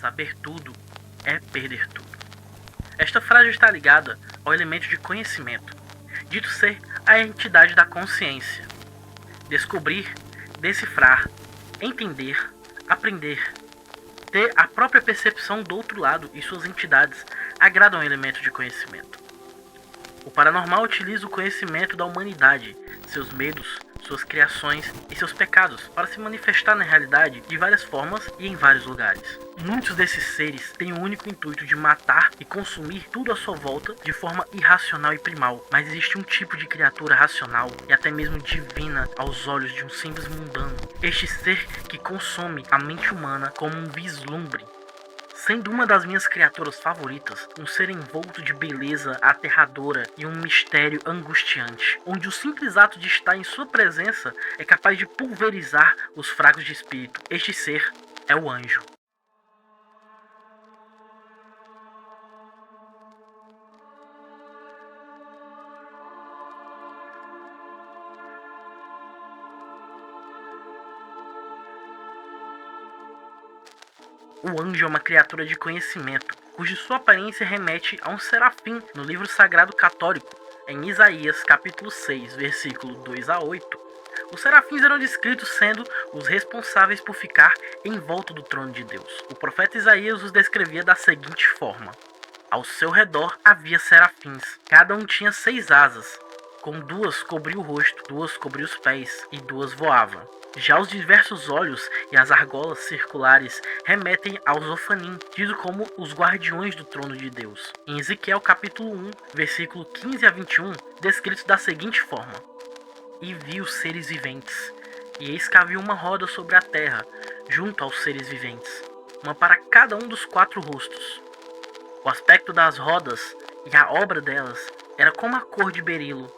Saber tudo é perder tudo. Esta frase está ligada ao elemento de conhecimento, dito ser a entidade da consciência. Descobrir, decifrar, entender, aprender, ter a própria percepção do outro lado e suas entidades agradam ao elemento de conhecimento. O paranormal utiliza o conhecimento da humanidade, seus medos, suas criações e seus pecados para se manifestar na realidade de várias formas e em vários lugares. Muitos desses seres têm o único intuito de matar e consumir tudo à sua volta de forma irracional e primal, mas existe um tipo de criatura racional e até mesmo divina aos olhos de um simples mundano. Este ser que consome a mente humana como um vislumbre. Sendo uma das minhas criaturas favoritas, um ser envolto de beleza aterradora e um mistério angustiante, onde o simples ato de estar em sua presença é capaz de pulverizar os fracos de espírito. Este ser é o anjo. O anjo é uma criatura de conhecimento, cuja sua aparência remete a um serafim no livro sagrado católico, em Isaías capítulo 6, versículo 2 a 8. Os serafins eram descritos sendo os responsáveis por ficar em volta do trono de Deus. O profeta Isaías os descrevia da seguinte forma: ao seu redor havia serafins, cada um tinha 6 asas, com 2 cobria o rosto, 2 cobria os pés e 2 voava. Já os diversos olhos e as argolas circulares remetem aos Ofanim, tidos como os guardiões do trono de Deus. Em Ezequiel capítulo 1, versículo 15 a 21, descrito da seguinte forma: e vi os seres viventes, e eis que havia uma roda sobre a terra, junto aos seres viventes, uma para cada um dos 4 rostos. O aspecto das rodas e a obra delas era como a cor de berilo,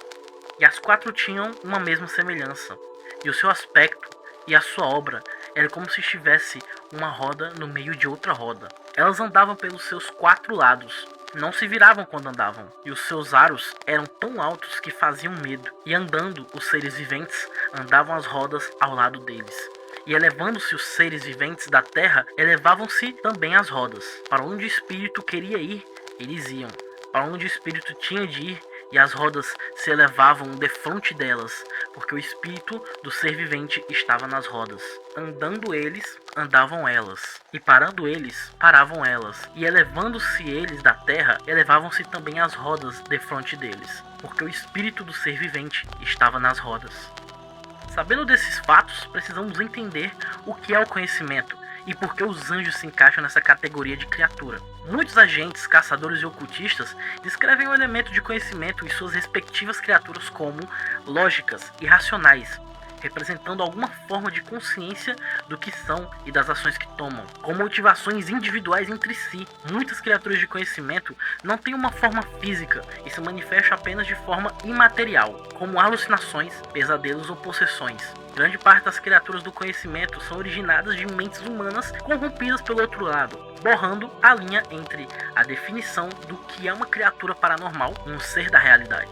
e as 4 tinham uma mesma semelhança. E o seu aspecto e a sua obra era como se estivesse uma roda no meio de outra roda. Elas andavam pelos seus 4 lados, não se viravam quando andavam, e os seus aros eram tão altos que faziam medo. E andando os seres viventes, andavam as rodas ao lado deles. E elevando-se os seres viventes da terra, elevavam-se também as rodas. Para onde o espírito queria ir, eles iam. Para onde o espírito tinha de ir, e as rodas se elevavam defronte delas, porque o espírito do ser vivente estava nas rodas. Andando eles, andavam elas, e parando eles, paravam elas, e elevando-se eles da terra, elevavam-se também as rodas defronte deles, porque o espírito do ser vivente estava nas rodas. Sabendo desses fatos, precisamos entender o que é o conhecimento e por que os anjos se encaixam nessa categoria de criatura. Muitos agentes, caçadores e ocultistas descrevem o elemento de conhecimento e suas respectivas criaturas como lógicas e racionais, representando alguma forma de consciência do que são e das ações que tomam, com motivações individuais entre si. Muitas criaturas de conhecimento não têm uma forma física e se manifestam apenas de forma imaterial, como alucinações, pesadelos ou possessões. Grande parte das criaturas do conhecimento são originadas de mentes humanas corrompidas pelo outro lado, borrando a linha entre a definição do que é uma criatura paranormal e um ser da realidade.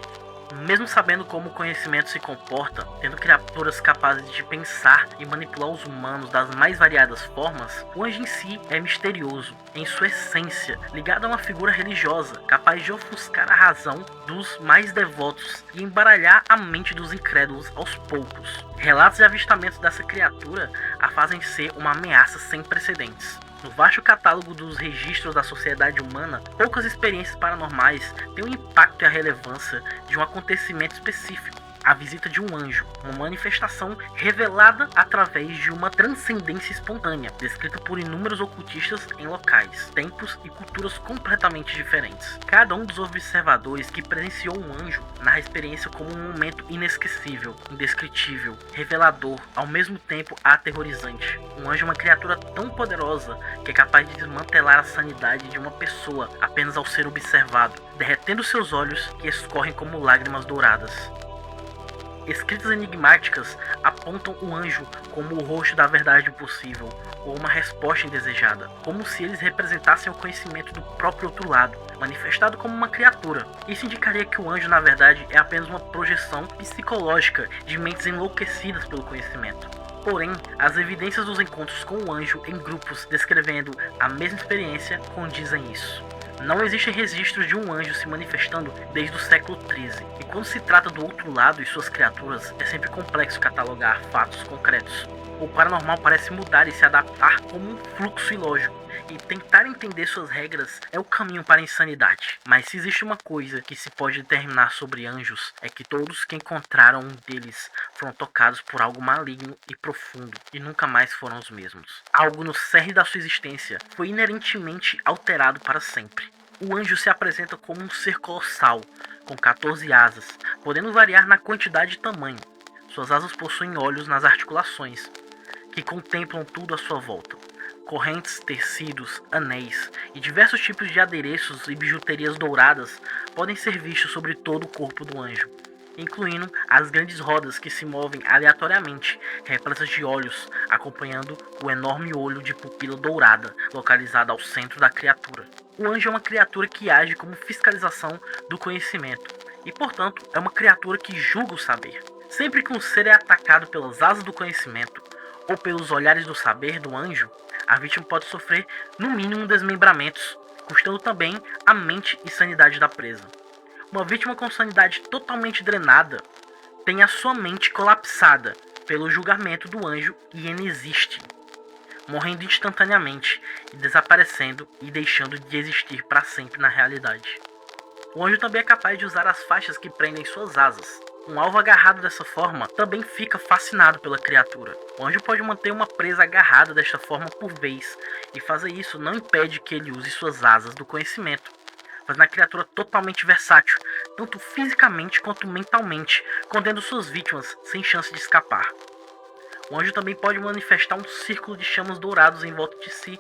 Mesmo sabendo como o conhecimento se comporta, tendo criaturas capazes de pensar e manipular os humanos das mais variadas formas, o anjo em si é misterioso, em sua essência, ligado a uma figura religiosa, capaz de ofuscar a razão dos mais devotos e embaralhar a mente dos incrédulos aos poucos. Relatos e avistamentos dessa criatura a fazem ser uma ameaça sem precedentes. No vasto catálogo dos registros da sociedade humana, poucas experiências paranormais têm o impacto e a relevância de um acontecimento específico. A visita de um anjo, uma manifestação revelada através de uma transcendência espontânea, descrita por inúmeros ocultistas em locais, tempos e culturas completamente diferentes. Cada um dos observadores que presenciou um anjo narra a experiência como um momento inesquecível, indescritível, revelador, ao mesmo tempo aterrorizante. Um anjo é uma criatura tão poderosa que é capaz de desmantelar a sanidade de uma pessoa apenas ao ser observado, derretendo seus olhos que escorrem como lágrimas douradas. Escritas enigmáticas apontam o anjo como o rosto da verdade impossível, ou uma resposta indesejada, como se eles representassem o conhecimento do próprio outro lado, manifestado como uma criatura. Isso indicaria que o anjo, na verdade, é apenas uma projeção psicológica de mentes enlouquecidas pelo conhecimento. Porém, as evidências dos encontros com o anjo em grupos descrevendo a mesma experiência condizem isso. Não existem registros de um anjo se manifestando desde o século XIII, e quando se trata do outro lado e suas criaturas, é sempre complexo catalogar fatos concretos. O paranormal parece mudar e se adaptar como um fluxo ilógico, e tentar entender suas regras é o caminho para a insanidade. Mas se existe uma coisa que se pode determinar sobre anjos, é que todos que encontraram um deles foram tocados por algo maligno e profundo, e nunca mais foram os mesmos. Algo no cerne da sua existência foi inerentemente alterado para sempre. O anjo se apresenta como um ser colossal, com 14 asas, podendo variar na quantidade e tamanho. Suas asas possuem olhos nas articulações, que contemplam tudo à sua volta. Correntes, tecidos, anéis e diversos tipos de adereços e bijuterias douradas podem ser vistos sobre todo o corpo do anjo, incluindo as grandes rodas que se movem aleatoriamente, repletas de olhos, acompanhando o enorme olho de pupila dourada localizado ao centro da criatura. O anjo é uma criatura que age como fiscalização do conhecimento e, portanto, é uma criatura que julga o saber. Sempre que um ser é atacado pelas asas do conhecimento ou pelos olhares do saber do anjo, a vítima pode sofrer, no mínimo, desmembramentos, custando também a mente e sanidade da presa. Uma vítima com sanidade totalmente drenada tem a sua mente colapsada pelo julgamento do anjo e inexiste, morrendo instantaneamente e desaparecendo e deixando de existir para sempre na realidade. O anjo também é capaz de usar as faixas que prendem suas asas. Um alvo agarrado dessa forma também fica fascinado pela criatura. O anjo pode manter uma presa agarrada desta forma por vez, e fazer isso não impede que ele use suas asas do conhecimento, fazendo a criatura totalmente versátil, tanto fisicamente quanto mentalmente, contendo suas vítimas sem chance de escapar. O anjo também pode manifestar um círculo de chamas dourados em volta de si,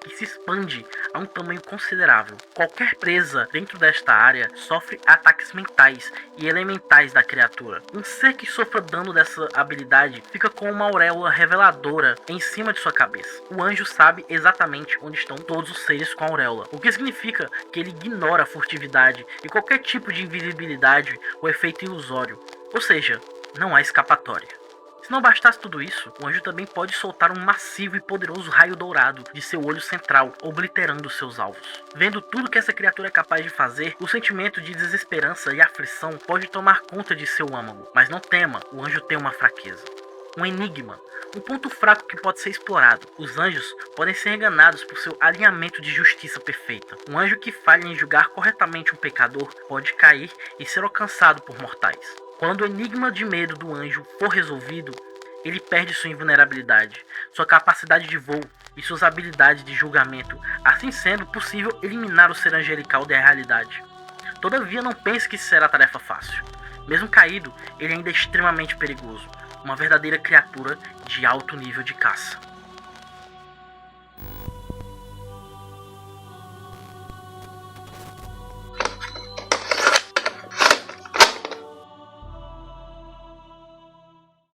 que se expande a um tamanho considerável. Qualquer presa dentro desta área sofre ataques mentais e elementais da criatura. Um ser que sofra dano dessa habilidade fica com uma auréola reveladora em cima de sua cabeça. O anjo sabe exatamente onde estão todos os seres com a auréola, o que significa que ele ignora a furtividade e qualquer tipo de invisibilidade ou efeito ilusório, ou seja, não há escapatória. Se não bastasse tudo isso, o anjo também pode soltar um massivo e poderoso raio dourado de seu olho central, obliterando seus alvos. Vendo tudo que essa criatura é capaz de fazer, o sentimento de desesperança e aflição pode tomar conta de seu âmago. Mas não tema, o anjo tem uma fraqueza. Um enigma, um ponto fraco que pode ser explorado. Os anjos podem ser enganados por seu alinhamento de justiça perfeita. Um anjo que falha em julgar corretamente um pecador pode cair e ser alcançado por mortais. Quando o enigma de medo do anjo for resolvido, ele perde sua invulnerabilidade, sua capacidade de voo e suas habilidades de julgamento, assim sendo possível eliminar o ser angelical da realidade. Todavia, não pense que isso será tarefa fácil. Mesmo caído, ele ainda é extremamente perigoso, uma verdadeira criatura de alto nível de caça.